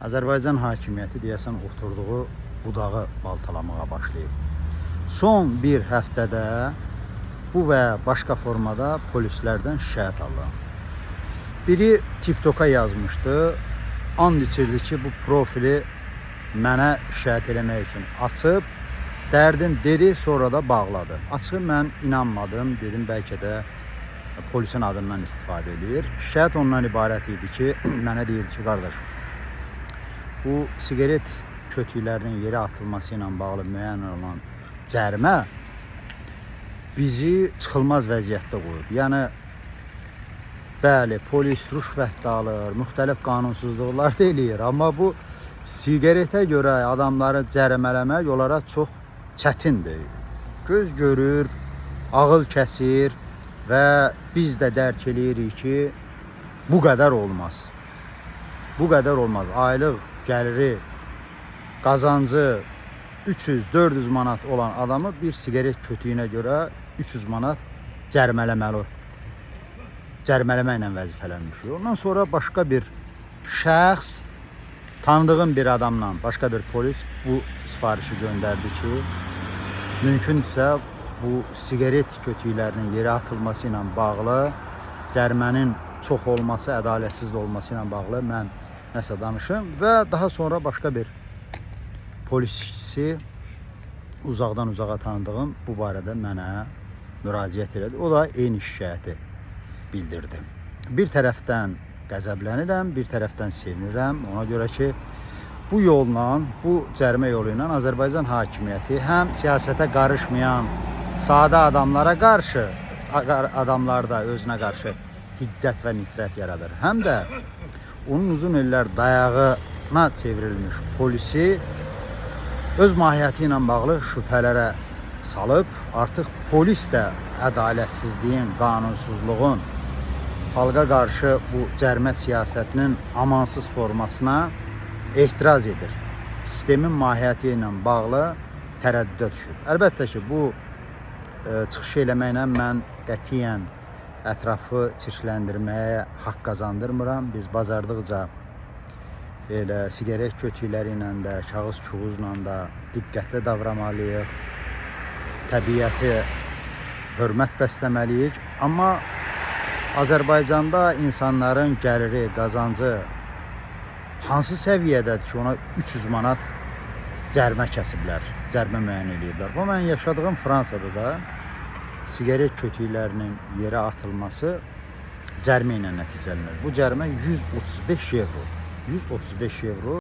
Azərbaycan hakimiyyəti deyəsən oturduğu budağı baltalamağa başlayıb. Son bir həftədə bu və başqa formada polislərdən şikayət alıram. Biri TikTok'a yazmışdı, and içirdi ki, bu profili mənə şikayət eləmək üçün açıb, dərdin dedi, sonra da bağladı. Açığı mən inanmadım, dedim bəlkə də polisin adından istifadə edir. Şikayət ondan ibarət idi ki, mənə deyirdi ki, qardaş, bu sigaret kötüklərinin yerə atılması ilə bağlı müəyyən olan cərimə bizi çıxılmaz vəziyyətdə qoyub. Yəni, bəli, polis rüşvət də alır, müxtəlif qanunsuzluqlar da eləyir. Amma bu sigaretə görə adamları cərimələmək onlara çox çətindir. Göz görür, ağıl kəsir və biz də dərk eləyirik ki, bu qədər olmaz. Bu qədər olmaz. Aylıq gəliri, qazancı 300-400 manat olan adamı bir sigaret kötüyünə görə 300 manat cərimələməli. Cərimələməklə vəzifələnmiş. Ondan sonra başqa bir şəxs, tanıdığım bir adamla başqa bir polis bu sifarişi göndərdi ki, mümkünsə bu sigaret kötüklərinin yerə atılması ilə bağlı cərimənin çox olması, ədalətsiz olması ilə bağlı mən nəsə danışım və daha sonra başqa bir polis işçisi uzaqdan uzağa tanıdığım bu barədə mənə müraciət elədi. O da eyni şikayəti bildirdi. Bir tərəfdən qəzəblənirəm, bir tərəfdən sevinirəm. Ona görə ki, bu yolla, bu cərimə yolu ilə Azərbaycan hakimiyyəti həm siyasətə qarışmayan sadə adamlara qarşı, adamlar da özünə qarşı hiddət və nifrət yaradır. Həm də onun uzun illər dayağına çevrilmiş polisi öz mahiyyəti ilə bağlı şübhələrə salıb, artıq polis də ədalətsizliyin, qanunsuzluğun, xalqa qarşı bu cərimə siyasətinin amansız formasına etiraz edir. Sistemin mahiyyəti ilə bağlı tərəddüdə düşür. Əlbəttə ki, bu çıxış eləməklə mən qətiyyən ətrafı çirkləndirməyə haqq qazandırmıram. Biz bacardıqca elə sigaret kötükləri ilə də, kağız çuğuzla da diqqətli davranmalıyıq. Təbiəti hörmət bəsləməliyik. Amma Azərbaycanda insanların gəliri, qazancı hansı səviyyədədir ki, ona 300 manat cərimə kəsiblər, cərimə müəyyən edirlər. Bu, mən yaşadığım Fransada da sigaret kötüklərinin yerə atılması cərimə ilə nəticələnir. Bu cərimə 135 evro. 135 evro.